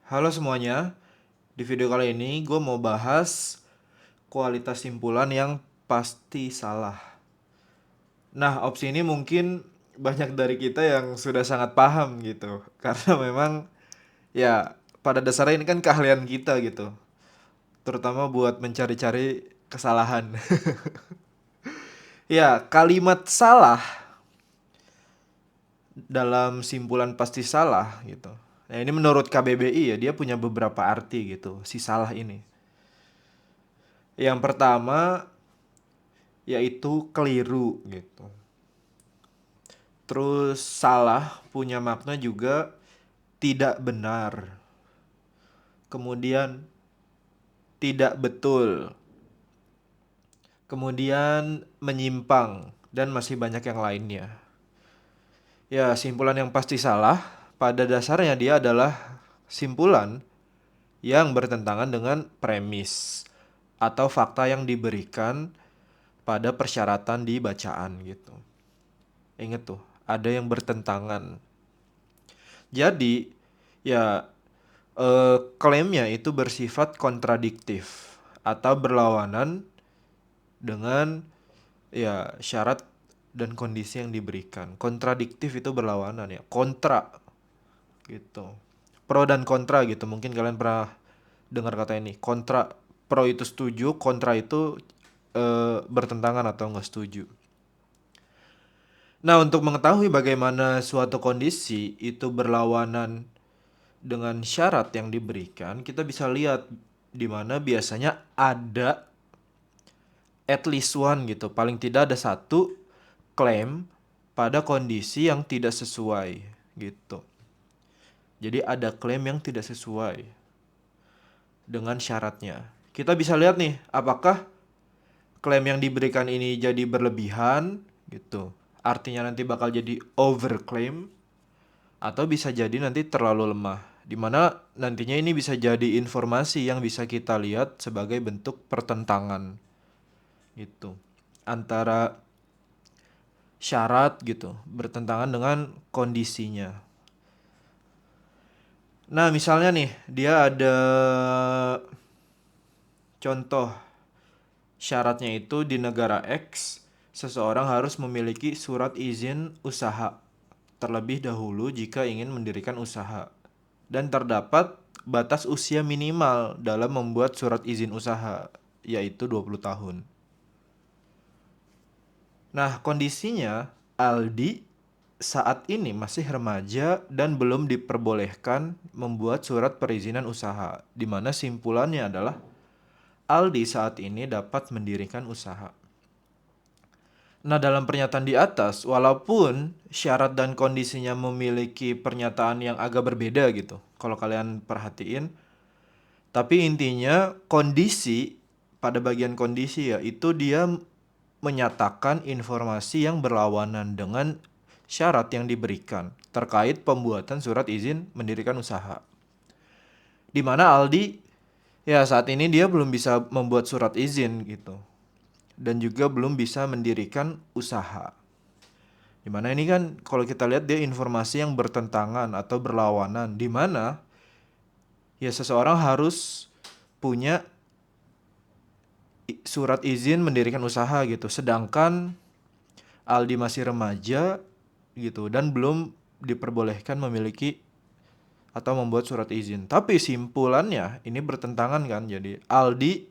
Halo semuanya, di video kali ini gue mau bahas kualitas simpulan yang pasti salah. Nah, opsi ini mungkin banyak dari kita yang sudah sangat paham gitu. Karena memang ya pada dasarnya ini kan keahlian kita gitu. Terutama buat mencari-cari kesalahan. Ya, kalimat salah dalam simpulan pasti salah gitu. Nah, ini menurut KBBI ya, dia punya beberapa arti gitu, si salah ini. Yang pertama yaitu keliru gitu. Terus salah punya makna juga tidak benar. Kemudian tidak betul. Kemudian menyimpang dan masih banyak yang lainnya. Ya, simpulan yang pasti salah pada dasarnya dia adalah simpulan yang bertentangan dengan premis atau fakta yang diberikan pada persyaratan di bacaan gitu. Ingat tuh, ada yang bertentangan. Jadi, ya klaimnya itu bersifat kontradiktif atau berlawanan dengan ya syarat dan kondisi yang diberikan. Kontradiktif itu berlawanan ya, kontra gitu. Pro dan kontra gitu. Mungkin kalian pernah dengar kata ini. Kontra, pro itu setuju, kontra itu bertentangan atau nggak setuju. Nah, untuk mengetahui bagaimana suatu kondisi itu berlawanan dengan syarat yang diberikan, kita bisa lihat di mana biasanya ada at least one gitu. Paling tidak ada satu klaim pada kondisi yang tidak sesuai gitu. Jadi ada klaim yang tidak sesuai dengan syaratnya. Kita bisa lihat nih, apakah klaim yang diberikan ini jadi berlebihan gitu. Artinya nanti bakal jadi overclaim atau bisa jadi nanti terlalu lemah. Di mana nantinya ini bisa jadi informasi yang bisa kita lihat sebagai bentuk pertentangan gitu antara syarat gitu bertentangan dengan kondisinya. Nah, misalnya nih, dia ada contoh syaratnya itu di negara X, seseorang harus memiliki surat izin usaha terlebih dahulu jika ingin mendirikan usaha. Dan terdapat batas usia minimal dalam membuat surat izin usaha, yaitu 20 tahun. Nah, kondisinya Aldi saat ini masih remaja dan belum diperbolehkan membuat surat perizinan usaha, di mana simpulannya adalah Aldi saat ini dapat mendirikan usaha. Nah, dalam pernyataan di atas, walaupun syarat dan kondisinya memiliki pernyataan yang agak berbeda gitu, kalau kalian perhatiin, tapi intinya kondisi, pada bagian kondisi ya, itu dia menyatakan informasi yang berlawanan dengan syarat yang diberikan terkait pembuatan surat izin mendirikan usaha. Di mana Aldi ya saat ini dia belum bisa membuat surat izin gitu. Dan juga belum bisa mendirikan usaha. Di mana ini kan kalau kita lihat dia informasi yang bertentangan atau berlawanan, di mana ya seseorang harus punya surat izin mendirikan usaha gitu. Sedangkan Aldi masih remaja gitu dan belum diperbolehkan memiliki atau membuat surat izin. Tapi simpulannya ini bertentangan kan. Jadi Aldi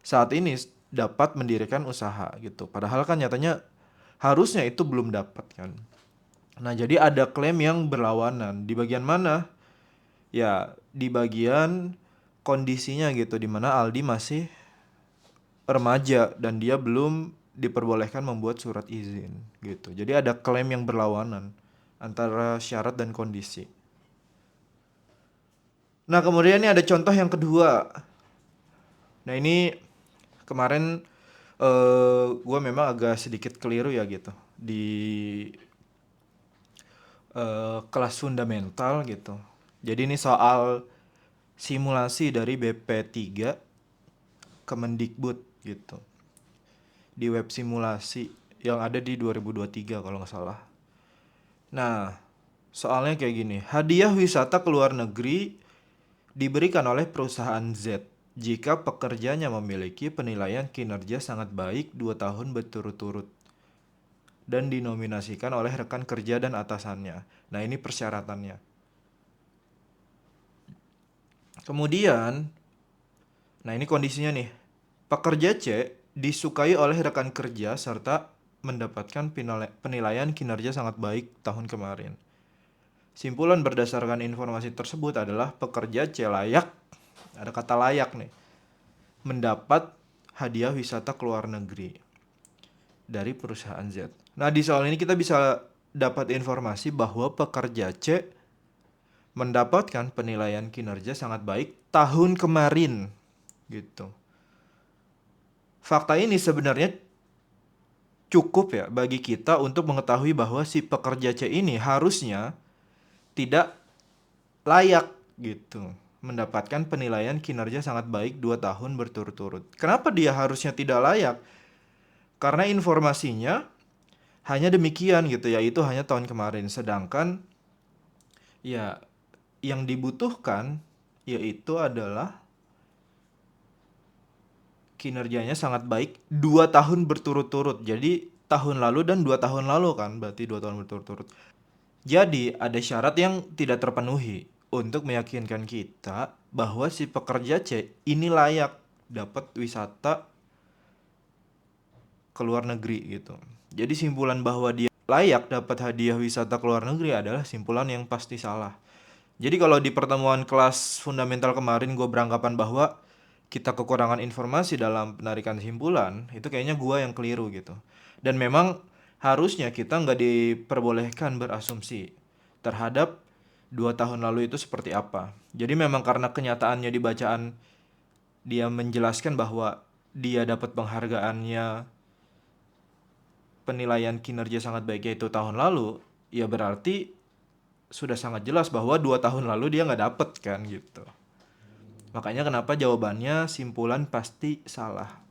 saat ini dapat mendirikan usaha gitu. Padahal kan nyatanya harusnya itu belum dapat kan. Nah, jadi ada klaim yang berlawanan. Di bagian mana? Ya, di bagian kondisinya gitu, di mana Aldi masih remaja dan dia belum diperbolehkan membuat surat izin gitu. Jadi ada klaim yang berlawanan antara syarat dan kondisi. Nah, kemudian ini ada contoh yang kedua. Nah, ini kemarin gue memang agak sedikit keliru ya gitu di kelas fundamental gitu. Jadi ini soal simulasi dari BP3 Kemendikbud gitu. Di web simulasi yang ada di 2023 kalau nggak salah. Nah, soalnya kayak gini. Hadiah wisata ke luar negeri diberikan oleh perusahaan Z jika pekerjanya memiliki penilaian kinerja sangat baik 2 tahun berturut-turut dan dinominasikan oleh rekan kerja dan atasannya. Nah, ini persyaratannya. Kemudian, nah ini kondisinya nih. Pekerja C disukai oleh rekan kerja serta mendapatkan penilaian kinerja sangat baik tahun kemarin. Simpulan berdasarkan informasi tersebut adalah pekerja C layak, ada kata layak nih, mendapat hadiah wisata ke luar negeri dari perusahaan Z. Nah, di soal ini kita bisa dapat informasi bahwa pekerja C mendapatkan penilaian kinerja sangat baik tahun kemarin gitu. Fakta ini sebenarnya cukup ya bagi kita untuk mengetahui bahwa si pekerja C ini harusnya tidak layak gitu mendapatkan penilaian kinerja sangat baik 2 tahun berturut-turut. Kenapa dia harusnya tidak layak? Karena informasinya hanya demikian gitu, yaitu hanya tahun kemarin. Sedangkan ya yang dibutuhkan yaitu adalah kinerjanya sangat baik 2 tahun berturut-turut. Jadi tahun lalu dan 2 tahun lalu kan, berarti 2 tahun berturut-turut. Jadi ada syarat yang tidak terpenuhi untuk meyakinkan kita bahwa si pekerja C ini layak dapat wisata ke luar negeri gitu. Jadi simpulan bahwa dia layak dapat hadiah wisata ke luar negeri adalah simpulan yang pasti salah. Jadi kalau di pertemuan kelas fundamental kemarin gue beranggapan bahwa kita kekurangan informasi dalam penarikan simpulan, itu kayaknya gue yang keliru gitu. Dan memang harusnya kita nggak diperbolehkan berasumsi terhadap 2 tahun lalu itu seperti apa. Jadi memang karena kenyataannya di bacaan dia menjelaskan bahwa dia dapat penghargaannya penilaian kinerja sangat baik yaitu tahun lalu, ya berarti sudah sangat jelas bahwa 2 tahun lalu dia nggak dapet kan gitu. Makanya kenapa jawabannya simpulan pasti salah.